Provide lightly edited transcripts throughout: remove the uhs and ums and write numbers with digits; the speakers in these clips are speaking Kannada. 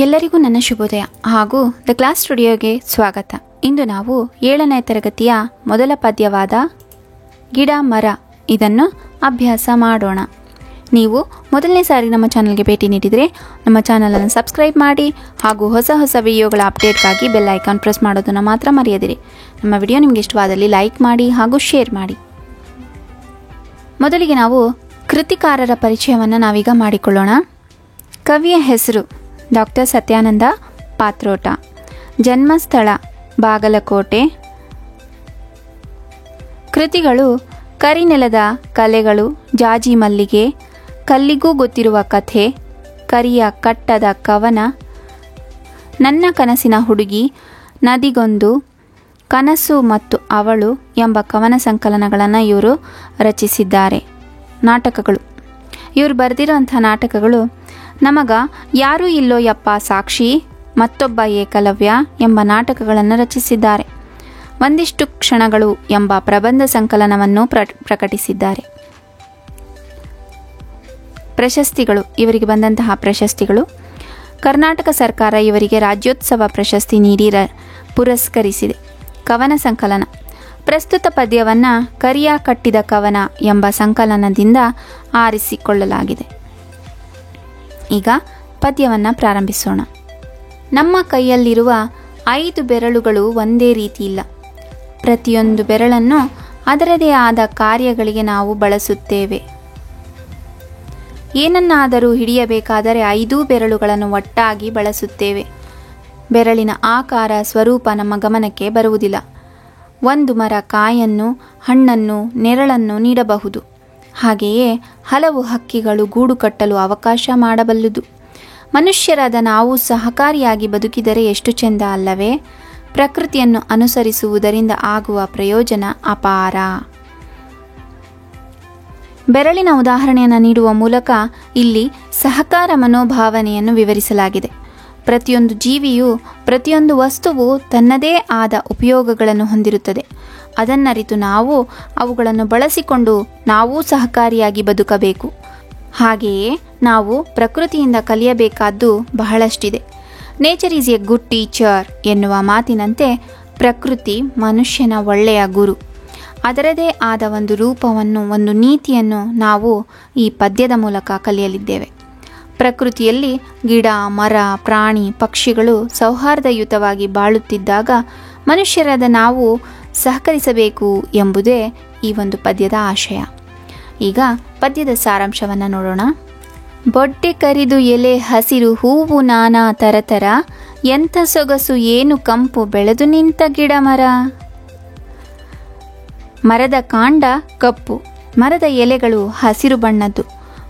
ಎಲ್ಲರಿಗೂ ನನ್ನ ಶುಭೋದಯ ಹಾಗೂ ದ ಕ್ಲಾಸ್ ಸ್ಟುಡಿಯೋಗೆ ಸ್ವಾಗತ. ಇಂದು ನಾವು 7ನೇ ತರಗತಿಯ ಮೊದಲ ಪದ್ಯವಾದ ಗಿಡ ಮರ ಇದನ್ನು ಅಭ್ಯಾಸ ಮಾಡೋಣ. ನೀವು ಮೊದಲನೇ ಸಾರಿ ನಮ್ಮ ಚಾನಲ್ಗೆ ಭೇಟಿ ನೀಡಿದರೆ ನಮ್ಮ ಚಾನಲನ್ನು ಸಬ್ಸ್ಕ್ರೈಬ್ ಮಾಡಿ ಹಾಗೂ ಹೊಸ ಹೊಸ ವಿಡಿಯೋಗಳ ಅಪ್ಡೇಟ್ಗಾಗಿ ಬೆಲ್ ಐಕಾನ್ ಪ್ರೆಸ್ ಮಾಡೋದನ್ನು ಮಾತ್ರ ಮರೆಯದಿರಿ. ನಮ್ಮ ವಿಡಿಯೋ ನಿಮಗೆ ಇಷ್ಟವಾದಲ್ಲಿ ಲೈಕ್ ಮಾಡಿ ಹಾಗೂ ಶೇರ್ ಮಾಡಿ. ಮೊದಲಿಗೆ ನಾವು ಕೃತಿಕಾರರ ಪರಿಚಯವನ್ನು ನಾವೀಗ ಮಾಡಿಕೊಳ್ಳೋಣ. ಕವಿಯ ಹೆಸರು ಡಾಕ್ಟರ್ ಸತ್ಯಾನಂದ ಪಾತ್ರೋಟ. ಜನ್ಮಸ್ಥಳ ಬಾಗಲಕೋಟೆ. ಕೃತಿಗಳು ಕರಿನೆಲದ ಕಲೆಗಳು, ಜಾಜಿ ಮಲ್ಲಿಗೆ, ಕಲ್ಲಿಗೂ ಗೊತ್ತಿರುವ ಕಥೆ, ಕರಿಯ ಕಟ್ಟದ ಕವನ, ನನ್ನ ಕನಸಿನ ಹುಡುಗಿ, ನದಿಗೊಂದು, ಕನಸು ಮತ್ತು ಅವಳು ಎಂಬ ಕವನ ಸಂಕಲನಗಳನ್ನು ಇವರು ರಚಿಸಿದ್ದಾರೆ. ನಾಟಕಗಳು ಇವರು ಬರೆದಿರುವಂಥ ನಾಟಕಗಳು ನಮಗ ಯಾರೂ ಇಲ್ಲೋ ಯಪ್ಪ ಸಾಕ್ಷಿ, ಮತ್ತೊಬ್ಬ ಏಕಲವ್ಯ ಎಂಬ ನಾಟಕಗಳನ್ನು ರಚಿಸಿದ್ದಾರೆ. ಒಂದಿಷ್ಟು ಕ್ಷಣಗಳು ಎಂಬ ಪ್ರಬಂಧ ಸಂಕಲನವನ್ನು ಪ್ರಕಟಿಸಿದ್ದಾರೆ. ಪ್ರಶಸ್ತಿಗಳು ಇವರಿಗೆ ಬಂದಂತಹ ಪ್ರಶಸ್ತಿಗಳು: ಕರ್ನಾಟಕ ಸರ್ಕಾರ ಇವರಿಗೆ ರಾಜ್ಯೋತ್ಸವ ಪ್ರಶಸ್ತಿ ನೀಡಿ ಪುರಸ್ಕರಿಸಿದೆ. ಕವನ ಸಂಕಲನ: ಪ್ರಸ್ತುತ ಪದ್ಯವನ್ನು ಕರಿಯ ಕಟ್ಟಿದ ಕವನ ಎಂಬ ಸಂಕಲನದಿಂದ ಆರಿಸಿಕೊಳ್ಳಲಾಗಿದೆ. ಈಗ ಪದ್ಯವನ್ನು ಪ್ರಾರಂಭಿಸೋಣ. ನಮ್ಮ ಕೈಯಲ್ಲಿರುವ 5 ಬೆರಳುಗಳು ಒಂದೇ ರೀತಿ ಇಲ್ಲ. ಪ್ರತಿಯೊಂದು ಬೆರಳನ್ನು ಅದರದೇ ಆದ ಕಾರ್ಯಗಳಿಗೆ ನಾವು ಬಳಸುತ್ತೇವೆ. ಏನನ್ನಾದರೂ ಹಿಡಿಯಬೇಕಾದರೆ 5 ಬೆರಳುಗಳನ್ನು ಒಟ್ಟಾಗಿ ಬಳಸುತ್ತೇವೆ. ಬೆರಳಿನ ಆಕಾರ ಸ್ವರೂಪ ನಮ್ಮ ಗಮನಕ್ಕೆ ಬರುವುದಿಲ್ಲ. ಒಂದು ಮರ ಕಾಯನ್ನು, ಹಣ್ಣನ್ನು, ನೆರಳನ್ನು ನೀಡಬಹುದು. ಹಾಗೆಯೇ ಹಲವು ಹಕ್ಕಿಗಳು ಗೂಡು ಕಟ್ಟಲು ಅವಕಾಶ ಮಾಡಬಲ್ಲುದು. ಮನುಷ್ಯರಾದ ನಾವು ಸಹಕಾರಿಯಾಗಿ ಬದುಕಿದರೆ ಎಷ್ಟು ಚೆಂದ ಅಲ್ಲವೇ? ಪ್ರಕೃತಿಯನ್ನು ಅನುಸರಿಸುವುದರಿಂದ ಆಗುವ ಪ್ರಯೋಜನ ಅಪಾರ. ಬೆರಳಿನ ಉದಾಹರಣೆಯನ್ನು ನೀಡುವ ಮೂಲಕ ಇಲ್ಲಿ ಸಹಕಾರ ಮನೋಭಾವನೆಯನ್ನು ವಿವರಿಸಲಾಗಿದೆ. ಪ್ರತಿಯೊಂದು ಜೀವಿಯು, ಪ್ರತಿಯೊಂದು ವಸ್ತುವು ತನ್ನದೇ ಆದ ಉಪಯೋಗಗಳನ್ನು ಹೊಂದಿರುತ್ತದೆ. ಅದನ್ನರಿತು ನಾವು ಅವುಗಳನ್ನು ಬಳಸಿಕೊಂಡು ನಾವು ಸಹಕಾರಿಯಾಗಿ ಬದುಕಬೇಕು. ಹಾಗೆಯೇ ನಾವು ಪ್ರಕೃತಿಯಿಂದ ಕಲಿಯಬೇಕಾದ್ದು ಬಹಳಷ್ಟಿದೆ. Nature is a good teacher ಎನ್ನುವ ಮಾತಿನಂತೆ ಪ್ರಕೃತಿ ಮನುಷ್ಯನ ಒಳ್ಳೆಯ ಗುರು. ಅದರದೇ ಆದ ಒಂದು ರೂಪವನ್ನು, ಒಂದು ನೀತಿಯನ್ನು ನಾವು ಈ ಪದ್ಯದ ಮೂಲಕ ಕಲಿಯಲಿದ್ದೇವೆ. ಪ್ರಕೃತಿಯಲ್ಲಿ ಗಿಡ, ಮರ, ಪ್ರಾಣಿ, ಪಕ್ಷಿಗಳು ಸೌಹಾರ್ದಯುತವಾಗಿ ಬಾಳುತ್ತಿದ್ದಾಗ ಮನುಷ್ಯರಾದ ನಾವು ಸಹಕರಿಸಬೇಕು ಎಂಬುದೇ ಈ ಒಂದು ಪದ್ಯದ ಆಶಯ. ಈಗ ಪದ್ಯದ ಸಾರಾಂಶವನ್ನು ನೋಡೋಣ. ಬೊಡ್ಡೆ ಕರಿದು ಎಲೆ ಹಸಿರು ಹೂವು ನಾನಾ ತರತರ, ಎಂಥ ಸೊಗಸು ಏನು ಕಂಪು ಬೆಳೆದು ನಿಂತ ಗಿಡ ಮರ. ಮರದ ಕಾಂಡ ಕಪ್ಪು, ಮರದ ಎಲೆಗಳು ಹಸಿರು ಬಣ್ಣದ್ದು,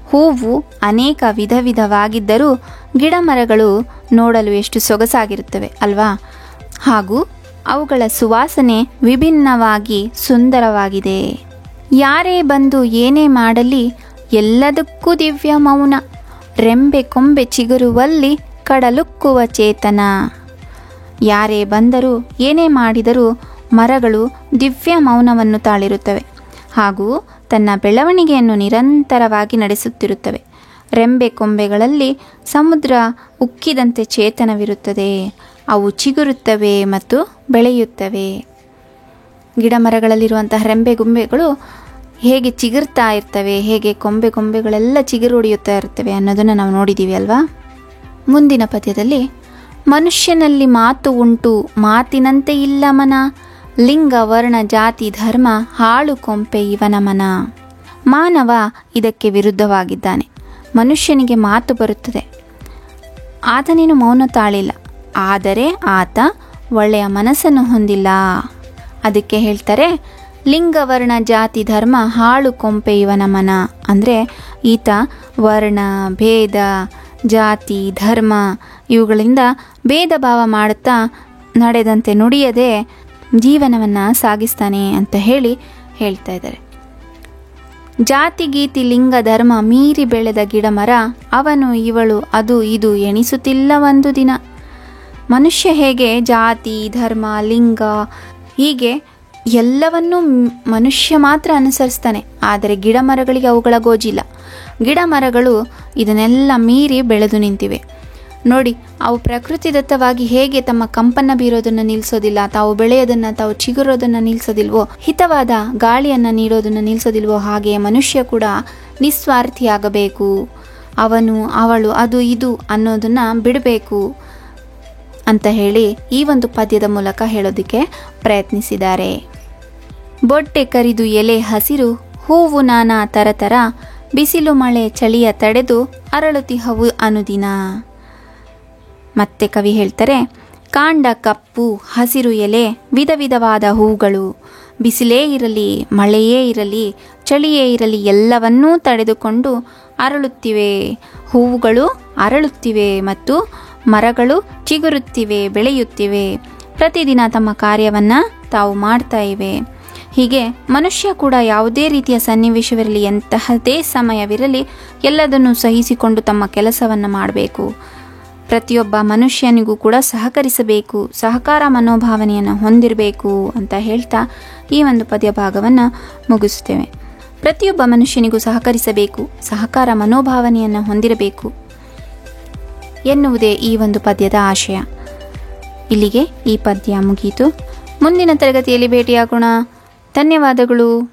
ಹೂವು ಅನೇಕ ವಿಧ ವಿಧವಾಗಿದ್ದರೂ ಗಿಡ ಮರಗಳು ನೋಡಲು ಎಷ್ಟು ಸೊಗಸಾಗಿರುತ್ತವೆ ಅಲ್ವಾ? ಹಾಗೂ ಅವುಗಳ ಸುವಾಸನೆ ವಿಭಿನ್ನವಾಗಿ ಸುಂದರವಾಗಿದೆ. ಯಾರೇ ಬಂದು ಏನೇ ಮಾಡಲಿ ಎಲ್ಲದಕ್ಕೂ ದಿವ್ಯ ಮೌನ, ರೆಂಬೆ ಕೊಂಬೆ ಚಿಗುರುವಲ್ಲಿ ಕಡಲುಕ್ಕುವ ಚೇತನ. ಯಾರೇ ಬಂದರೂ ಏನೇ ಮಾಡಿದರೂ ಮರಗಳು ದಿವ್ಯ ಮೌನವನ್ನು ತಾಳಿರುತ್ತವೆ ಹಾಗೂ ತನ್ನ ಬೆಳವಣಿಗೆಯನ್ನು ನಿರಂತರವಾಗಿ ನಡೆಸುತ್ತಿರುತ್ತವೆ. ರೆಂಬೆ ಕೊಂಬೆಗಳಲ್ಲಿ ಸಮುದ್ರ ಉಕ್ಕಿದಂತೆ ಚೇತನವಿರುತ್ತದೆ. ಅವು ಚಿಗುರುತ್ತವೆ ಮತ್ತು ಬೆಳೆಯುತ್ತವೆ. ಗಿಡ ಮರಗಳಲ್ಲಿರುವಂತಹ ರೆಂಬೆ ಗೊಂಬೆಗಳು ಹೇಗೆ ಚಿಗುರ್ತಾ ಇರ್ತವೆ, ಹೇಗೆ ಕೊಂಬೆಗಳೆಲ್ಲ ಚಿಗುರೊಡೆಯುತ್ತಾ ಇರ್ತವೆ ಅನ್ನೋದನ್ನು ನಾವು ನೋಡಿದ್ದೀವಿ ಅಲ್ವಾ? ಮುಂದಿನ ಪದ್ಯದಲ್ಲಿ ಮನುಷ್ಯನಲ್ಲಿ ಮಾತು ಉಂಟು ಮಾತಿನಂತೆ ಇಲ್ಲ ಮನ, ಲಿಂಗ ವರ್ಣ ಜಾತಿ ಧರ್ಮ ಹಾಳು ಕೊಂಪೆ ಇವನ ಮನ. ಮಾನವ ಇದಕ್ಕೆ ವಿರುದ್ಧವಾಗಿದ್ದಾನೆ. ಮನುಷ್ಯನಿಗೆ ಮಾತು ಬರುತ್ತದೆ, ಆತನೇನು ಮೌನ ತಾಳಿಲ್ಲ. ಆದರೆ ಆತ ಒಳ್ಳೆಯ ಮನಸ್ಸನ್ನು ಹೊಂದಿಲ್ಲ. ಅದಕ್ಕೆ ಹೇಳ್ತಾರೆ ಲಿಂಗವರ್ಣ ಜಾತಿ ಧರ್ಮ ಹಾಳು ಕೊಂಪೆ ಇವನ ಮನ. ಅಂದರೆ ಈತ ವರ್ಣ, ಭೇದ, ಜಾತಿ, ಧರ್ಮ ಇವುಗಳಿಂದ ಭೇದ ಭಾವ ಮಾಡುತ್ತಾ ನಡೆದಂತೆ ನುಡಿಯದೆ ಜೀವನವನ್ನು ಸಾಗಿಸ್ತಾನೆ ಅಂತ ಹೇಳ್ತಾ ಇದ್ದಾರೆ. ಜಾತಿ ಗೀತಿ ಲಿಂಗ ಧರ್ಮ ಮೀರಿ ಬೆಳೆದ ಗಿಡ ಮರ, ಅವನು ಇವಳು ಅದು ಇದು ಎಣಿಸುತ್ತಿಲ್ಲ ಒಂದು ದಿನ. ಮನುಷ್ಯ ಹೇಗೆ ಜಾತಿ, ಧರ್ಮ, ಲಿಂಗ ಹೀಗೆ ಎಲ್ಲವನ್ನೂ ಮನುಷ್ಯ ಮಾತ್ರ ಅನುಸರಿಸ್ತಾನೆ. ಆದರೆ ಗಿಡ ಮರಗಳಿಗೆ ಅವುಗಳ ಗೋಜಿಲ್ಲ. ಗಿಡ ಮರಗಳು ಇದನ್ನೆಲ್ಲ ಮೀರಿ ಬೆಳೆದು ನಿಂತಿವೆ. ನೋಡಿ, ಅವು ಪ್ರಕೃತಿದತ್ತವಾಗಿ ಹೇಗೆ ತಮ್ಮ ಕಂಪನ್ನ ಬೀರೋದನ್ನು ನಿಲ್ಲಿಸೋದಿಲ್ಲ, ತಾವು ಬೆಳೆಯೋದನ್ನು, ತಾವು ಚಿಗುರೋದನ್ನು ನಿಲ್ಲಿಸೋದಿಲ್ವೋ, ಹಿತವಾದ ಗಾಳಿಯನ್ನು ನೀಡೋದನ್ನು ನಿಲ್ಲಿಸೋದಿಲ್ವೋ, ಹಾಗೆ ಮನುಷ್ಯ ಕೂಡ ನಿಸ್ವಾರ್ಥಿಯಾಗಬೇಕು. ಅವನು, ಅವಳು, ಅದು, ಇದು ಅನ್ನೋದನ್ನು ಬಿಡಬೇಕು ಅಂತ ಹೇಳಿ ಈ ಒಂದು ಪದ್ಯದ ಮೂಲಕ ಹೇಳೋದಕ್ಕೆ ಪ್ರಯತ್ನಿಸಿದ್ದಾರೆ. ಬೊಟ್ಟೆ ಕರಿದು ಎಲೆ ಹಸಿರು, ಹೂವು ನಾನಾ ತರತರ, ಬಿಸಿಲು ಮಳೆ ಚಳಿಯ ತಡೆದು ಅರಳುತಿಹವು ಅನುದಿನ. ಮತ್ತೆ ಕವಿ ಹೇಳ್ತಾರೆ, ಕಾಂಡ ಕಪ್ಪು ಹಸಿರು ಎಲೆ, ವಿಧ ವಿಧವಾದ ಹೂಗಳು, ಬಿಸಿಲೇ ಇರಲಿ ಮಳೆಯೇ ಇರಲಿ ಚಳಿಯೇ ಇರಲಿ ಎಲ್ಲವನ್ನೂ ತಡೆದುಕೊಂಡು ಅರಳುತ್ತಿವೆ. ಹೂವುಗಳು ಅರಳುತ್ತಿವೆ ಮತ್ತು ಮರಗಳು ಚಿಗುರುತ್ತಿವೆ, ಬೆಳೆಯುತ್ತಿವೆ. ಪ್ರತಿದಿನ ತಮ್ಮ ಕಾರ್ಯವನ್ನು ತಾವು ಮಾಡ್ತಾ ಇವೆ. ಹೀಗೆ ಮನುಷ್ಯ ಕೂಡ ಯಾವುದೇ ರೀತಿಯ ಸನ್ನಿವೇಶವಿರಲಿ, ಎಂತಹದೇ ಸಮಯವಿರಲಿ, ಎಲ್ಲದನ್ನು ಸಹಿಸಿಕೊಂಡು ತಮ್ಮ ಕೆಲಸವನ್ನು ಮಾಡಬೇಕು. ಪ್ರತಿಯೊಬ್ಬ ಮನುಷ್ಯನಿಗೂ ಕೂಡ ಸಹಕರಿಸಬೇಕು, ಸಹಕಾರ ಮನೋಭಾವನೆಯನ್ನು ಹೊಂದಿರಬೇಕು ಅಂತ ಹೇಳ್ತಾ ಈ ಒಂದು ಪದ್ಯ ಭಾಗವನ್ನು ಮುಗಿಸ್ತೇವೆ. ಪ್ರತಿಯೊಬ್ಬ ಮನುಷ್ಯನಿಗೂ ಸಹಕರಿಸಬೇಕು, ಸಹಕಾರ ಮನೋಭಾವನೆಯನ್ನು ಹೊಂದಿರಬೇಕು ಎನ್ನುವುದೇ ಈ ಒಂದು ಪದ್ಯದ ಆಶಯ. ಇಲ್ಲಿಗೆ ಈ ಪದ್ಯ ಮುಗಿಯಿತು. ಮುಂದಿನ ತರಗತಿಯಲ್ಲಿ ಭೇಟಿಯಾಗೋಣ. ಧನ್ಯವಾದಗಳು.